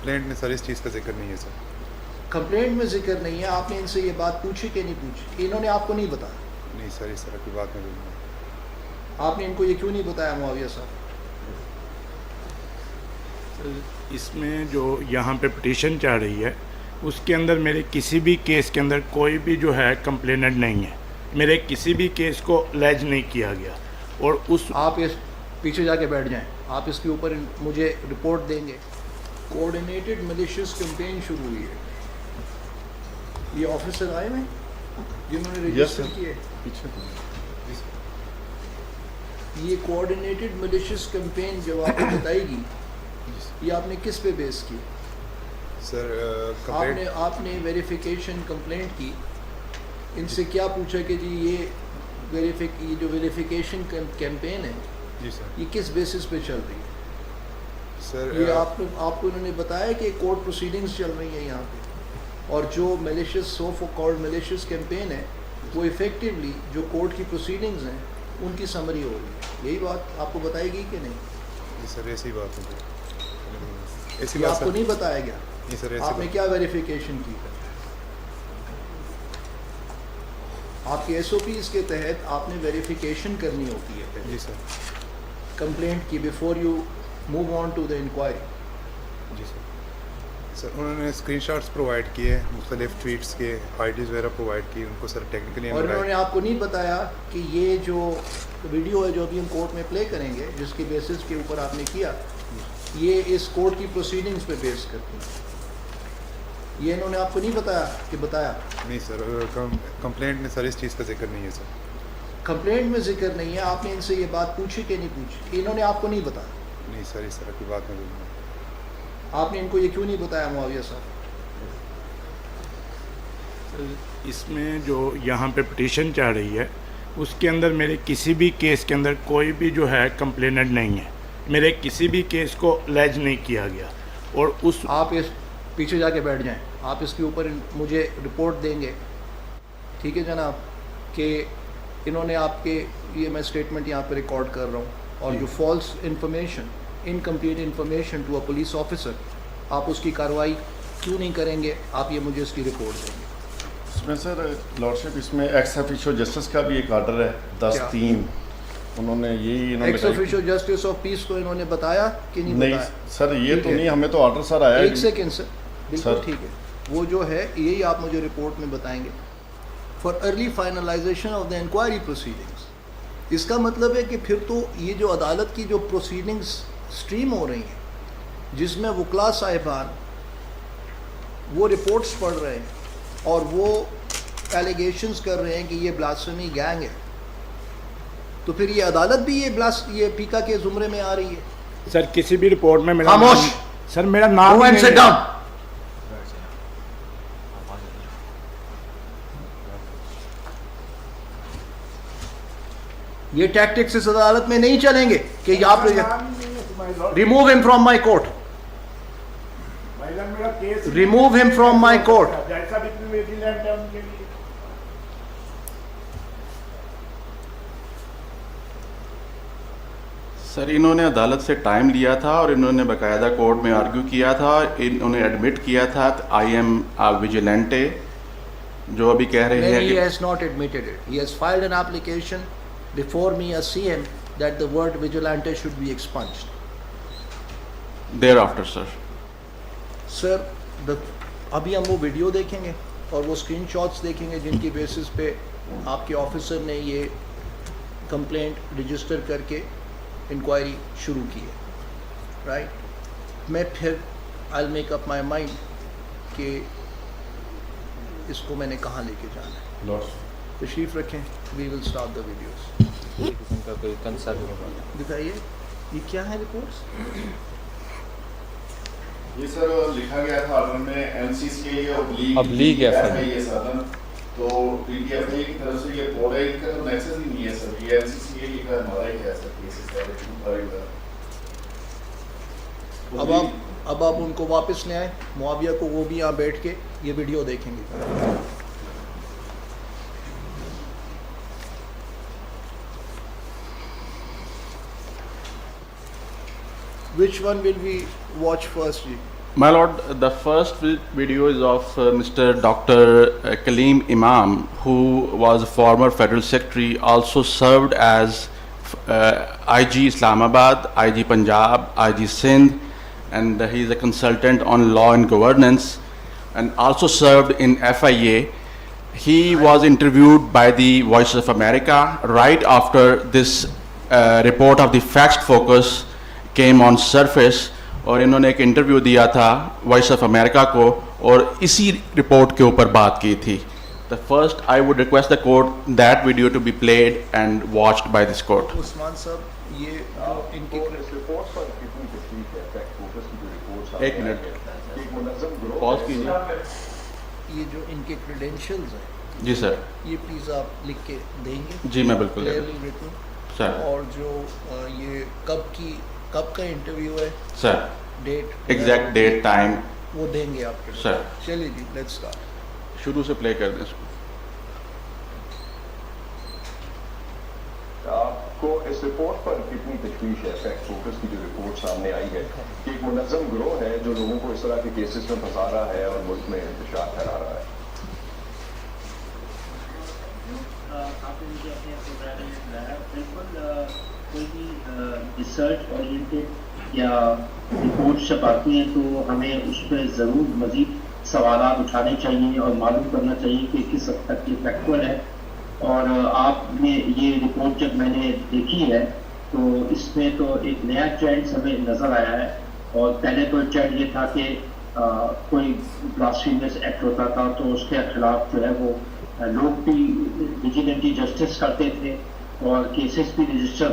Complaint में sir इस चीज़ का जिक्र नहीं है सर। कंप्लेंट में जिक्र नहीं है। आपने इनसे ये बात पूछी कि नहीं पूछी? इन्होंने आपको नहीं बताया? नहीं सर, इस तरह की बात नहीं बोलूँगा। आपने इनको ये क्यों नहीं बताया मुआविया साहब? इसमें जो यहाँ पे पिटीशन चल रही है उसके अंदर मेरे किसी भी केस के अंदर कोई भी जो है कंप्लेनेंट नहीं है। मेरे किसी भी केस को लैज नहीं किया गया। और उस आप इस पीछे जाके बैठ जाएं। आप इसके ऊपर मुझे रिपोर्ट देंगे। कोऑर्डिनेटेड मलिशियस कैंपेन शुरू हुई है। ये ऑफिसर आए हैं जिन्होंने रजिस्टर किए। ये कोऑर्डिनेटेड मलिशियस कैंपेन जब आपको बताएगी, ये आपने किस पे बेस की? सर आपने वेरिफिकेशन कंप्लेंट की, इनसे क्या पूछा कि जी ये जो वेरिफिकेशन कैंपेन है जी सर, ये किस बेसिस पे चल रही है? सर ये आपको इन्होंने बताया कि कोर्ट प्रोसीडिंग्स चल रही है यहाँ पे, और जो malicious so called malicious campaign है वो इफेक्टिवली जो कोर्ट की प्रोसीडिंग्स हैं उनकी समरी हो रही है। यही बात आपको बताएगी कि नहीं? जी सर, ऐसी बात है। ऐसी ये बात आपको सर नहीं बताया गया? नहीं सर, ऐसी आपने बात क्या वेरिफिकेशन की? आपके एसओपीज के तहत आपने वेरिफिकेशन करनी होती है पहले जी सर। कंप्लेंट की, before you move on to the inquiry. जी सर। सर उन्होंने स्क्रीनशॉट्स प्रोवाइड किए, मुख्तलिफ ट्वीट्स के आईडीज़ वगैरह प्रोवाइड की उनको सर टेक्निकली। और इन्होंने आपको नहीं बताया कि ये जो वीडियो है जो अभी हम कोर्ट में प्ले करेंगे, जिसके बेसिस के ऊपर आपने किया, ये इस कोर्ट की प्रोसीडिंग्स पे बेस करती है। ये इन्होंने आपको नहीं बताया कि बताया? नहीं सर, कंप्लेंट में सर इस चीज़ का जिक्र नहीं है सर। कंप्लेंट में जिक्र नहीं है। आपने इनसे ये बात पूछी कि नहीं पूछी? इन्होंने आपको नहीं बताया? नहीं सर, इस तरह की बात नहीं बोलूँगा। आपने इनको ये क्यों नहीं बताया मुआविया साहब? इसमें जो यहाँ पे पिटीशन चल रही है उसके अंदर मेरे किसी भी केस के अंदर कोई भी जो है कंप्लेनेंट नहीं है। मेरे किसी भी केस को लैज नहीं किया गया। और उस आप इस पीछे जाके बैठ जाएं। आप इसके ऊपर मुझे रिपोर्ट देंगे, ठीक है जनाब, कि इन्होंने आपके, ये मैं स्टेटमेंट यहाँ पे रिकॉर्ड कर रहा हूँ, और जो false information, incomplete information to a police officer, आप उसकी कार्रवाई क्यों नहीं करेंगे? आप ये मुझे उसकी रिपोर्ट देंगे। इसमें सर लॉर्डशिप, इसमें एक्स ऑफिशियो जस्टिस का भी एक आर्डर है 10/3। उन्होंने यही ex officio justice of peace को इन्होंने बताया कि नहीं नहीं बताया? सर, ये ठीक तो है। नहीं, हमें तो ऑर्डर सर आया एक सेकेंड सर, बिल्कुल सर। ठीक है। वो जो है यही आप मुझे रिपोर्ट में बताएंगे। For early finalisation of the inquiry proceedings. इसका मतलब है कि फिर तो ये जो अदालत की जो प्रोसीडिंग्स स्ट्रीम हो रही हैं, जिसमें वकला साहिबान वो रिपोर्ट्स पढ़ रहे हैं और वो एलिगेशंस कर रहे हैं कि ये ब्लास्फेमी गैंग है, तो फिर ये अदालत भी ये पीका के जुमरे में आ रही है। सर किसी भी रिपोर्ट में मेरा खामोश। नाम, सर मेरा नाम Go ही and नहीं sit है। down. ये टैक्टिक्स इस अदालत में नहीं चलेंगे कि आप remove him from my court, remove him from my court. Sir इन्होंने अदालत से टाइम लिया था और इन्होंने बाकायदा कोर्ट में आर्ग्यू किया था। इन्होंने एडमिट किया था आई एम विजिलेंटे, जो अभी कह रहे हैं He कि has not admitted it. He has filed an application before me as CM that the word vigilante should be expunged. thereafter sir. Sir अभी हम वो वीडियो देखेंगे और वो स्क्रीनशॉट्स देखेंगे जिनकी बेसिस पे आपके ऑफिसर ने ये कंप्लेंट रजिस्टर करके इंक्वायरी शुरू की है, राइट? मैं फिर I will make up my mind कि इसको मैंने कहाँ लेके जाना है। तशरीफ़ रखें, we will start the videos. उनका कोई कंसर्न होगा। दिखाइए, ये क्या है रिपोर्ट्स? ये सर लिखा गया था ऑर्डर में एमसीसी के ये ऑब्लीग है ये साधन, तो पीटीएफए की तरफ से ये कोड है, इनका तो नेक्सस ही नहीं है सर। ये एमसीसी के का हमारा ही है सर, केसेस का। अब आप उनको वापस ले आए, मुआविया को, वो भी यहाँ बैठ के ये वीडियो देखेंगे। Which one will we watch first ji? My lord, the first video is of Mr. Dr. Kaleem Imam, who was a former federal secretary, also served as IG Islamabad, IG Punjab, IG Sindh, and he is a consultant on law and governance, and also served in FIA. He was interviewed by the Voice of America right after this report of the Fact Focus came on surface, اور انہوں نے ایک interview دیا تھا voice of America کو اور اسی report کے اوپر بات کی تھی. The first I would request the court that video to be played and watched by this court. Usman صاحب یہ جو ان کی ایک منٹ پاز کیجیے. یہ جو ان کے کریڈینشیلز ہیں جی سر. یہ پلیز آپ لکھ کے دیں گے. جی میں بالکل سر. اور جو یہ کب کا انٹرویو ہے سر, ڈیٹ, ایگزیکٹ ڈیٹ, ٹائم وہ دیں گے آپ کے سر. چلیے جی لیٹس اسٹارٹ. شروع سے پلے کر دیں اس کو. آپ کو اس رپورٹ پر کتنی تشویش ہے؟ فیکٹ فوکس کی جو رپورٹ سامنے آئی ہے کہ ایک منظم گروہ ہے جو لوگوں کو اس طرح کے کیسز میں پھنسا رہا ہے اور ملک میں انتشار پھیلا رہا ہے. آپ نے مجھے اپنے پروگرام میں بتایا بالکل کوئی بھی ریسرچ اورینٹیڈ یا رپورٹ جب آتی ہیں تو ہمیں اس پہ ضرور مزید سوالات اٹھانے چاہیے اور معلوم کرنا چاہیے کہ کس حد تک یہ فیکچوئل ہے. اور آپ نے یہ رپورٹ جب میں نے دیکھی ہے تو اس میں تو ایک نیا ٹرینڈ ہمیں نظر آیا ہے. اور پہلے تو ٹرینڈ یہ تھا کہ کوئی بلاسفیمیس ایکٹ ہوتا تھا تو اس کے خلاف جو ہے وہ لوگ بھی ویجیلنٹی جسٹس کرتے تھے اور کیسز بھی رجسٹر